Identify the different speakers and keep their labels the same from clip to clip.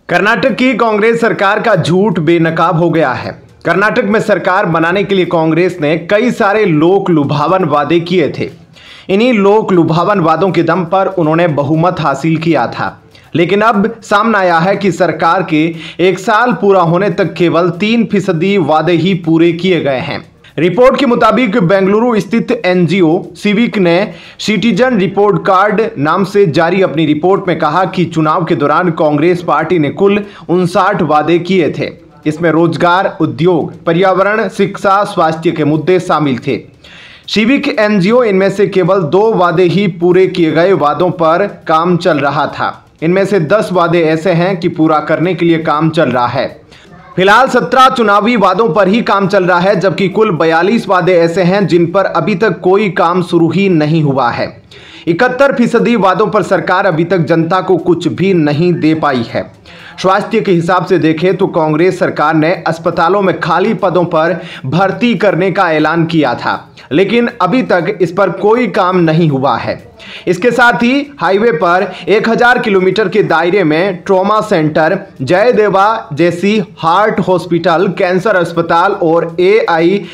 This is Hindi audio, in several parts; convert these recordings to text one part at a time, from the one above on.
Speaker 1: कर्नाटक की कांग्रेस सरकार का झूठ बेनकाब हो गया है। कर्नाटक में सरकार बनाने के लिए कांग्रेस ने कई सारे लोक लुभावन वादे किए थे। इन्हीं लोक लुभावन वादों के दम पर उन्होंने बहुमत हासिल किया था, लेकिन अब सामने आया है कि सरकार के एक साल पूरा होने तक केवल 3% वादे ही पूरे किए गए हैं। रिपोर्ट के मुताबिक बेंगलुरु स्थित एनजीओ सिविक ने सिटीजन रिपोर्ट कार्ड नाम से जारी अपनी रिपोर्ट में कहा कि चुनाव के दौरान कांग्रेस पार्टी ने कुल 59 वादे किए थे। इसमें रोजगार, उद्योग, पर्यावरण, शिक्षा, स्वास्थ्य के मुद्दे शामिल थे। सिविक एनजीओ इनमें से केवल 2 वादे ही पूरे किए गए वादों पर काम चल रहा था। इनमें से 10 वादे ऐसे हैं कि पूरा करने के लिए काम चल रहा है। फिलहाल 17 चुनावी वादों पर ही काम चल रहा है, जबकि कुल 42 वादे ऐसे हैं जिन पर अभी तक कोई काम शुरू ही नहीं हुआ है। 71% वादों पर सरकार अभी तक जनता को कुछ भी नहीं दे पाई है। स्वास्थ्य के हिसाब से देखें तो कांग्रेस सरकार ने अस्पतालों में खाली पदों पर भर्ती करने का ऐलान किया था, लेकिन अभी तक इस पर कोई काम नहीं हुआ है। इसके साथ ही हाईवे पर 1000 किलोमीटर के दायरे में ट्रॉमा सेंटर, जयदेवा जैसी हार्ट हॉस्पिटल, कैंसर अस्पताल और AIMHANA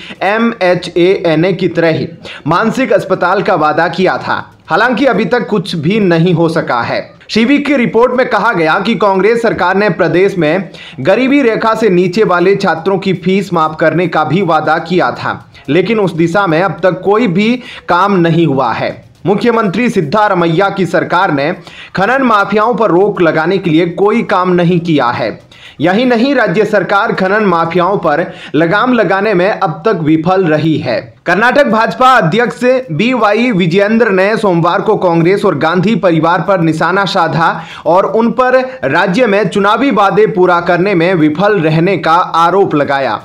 Speaker 1: की तरह ही मानसिक अस्पताल का वादा किया था। हालांकि अभी तक कुछ भी नहीं हो सका है। सिविक की रिपोर्ट में कहा गया कि कांग्रेस सरकार ने प्रदेश में गरीबी रेखा से नीचे वाले छात्रों की फीस माफ करने का भी वादा किया था, लेकिन उस दिशा में अब तक कोई भी काम नहीं हुआ है। मुख्यमंत्री सिद्धारमैया की सरकार ने खनन माफियाओं पर रोक लगाने के लिए कोई काम नहीं किया है। यही नहीं, राज्य सरकार खनन माफियाओं पर लगाम लगाने में अब तक विफल रही है। कर्नाटक भाजपा अध्यक्ष BY विजयेंद्र ने सोमवार को कांग्रेस और गांधी परिवार पर निशाना साधा और उन पर राज्य में चुनावी वादे पूरा करने में विफल रहने का आरोप लगाया।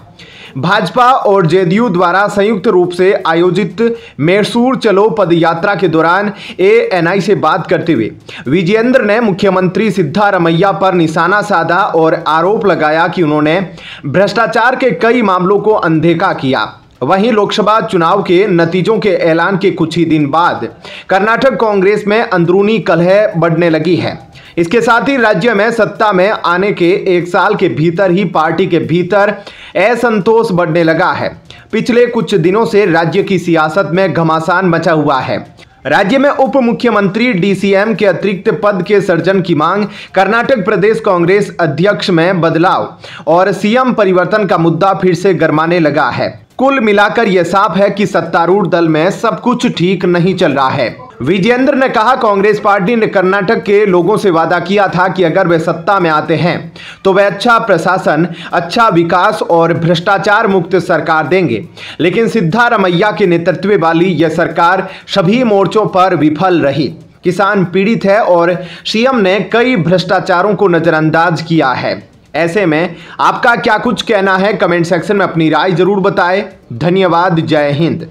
Speaker 1: भाजपा और जेडीयू द्वारा संयुक्त रूप से आयोजित मैसूर चलो पदयात्रा के दौरान ANI से बात करते हुए विजयेंद्र ने मुख्यमंत्री सिद्धारमैया पर निशाना साधा और आरोप लगाया कि उन्होंने भ्रष्टाचार के कई मामलों को अनदेखा किया। वहीं लोकसभा चुनाव के नतीजों के ऐलान के कुछ ही दिन बाद कर्नाटक कांग्रेस में अंदरूनी कलह बढ़ने लगी है। इसके साथ ही राज्य में सत्ता में आने के 1 साल के भीतर ही पार्टी के भीतर असंतोष बढ़ने लगा है। पिछले कुछ दिनों से राज्य की सियासत में घमासान मचा हुआ है। राज्य में उप मुख्यमंत्री DCM के अतिरिक्त पद के सृजन की मांग, कर्नाटक प्रदेश कांग्रेस अध्यक्ष में बदलाव और CM परिवर्तन का मुद्दा फिर से गरमाने लगा है। कुल मिलाकर यह साफ है कि सत्तारूढ़ दल में सब कुछ ठीक नहीं चल रहा है। विजयेंद्र ने कहा, कांग्रेस पार्टी ने कर्नाटक के लोगों से वादा किया था कि अगर वे सत्ता में आते हैं तो वे अच्छा प्रशासन, अच्छा विकास और भ्रष्टाचार मुक्त सरकार देंगे, लेकिन सिद्धारमैया के नेतृत्व वाली यह सरकार सभी मोर्चों पर विफल रही। किसान पीड़ित है और CM ने कई भ्रष्टाचारों को नजरअंदाज किया है। ऐसे में आपका क्या कुछ कहना है? कमेंट सेक्शन में अपनी राय जरूर बताएं। धन्यवाद। जय हिंद।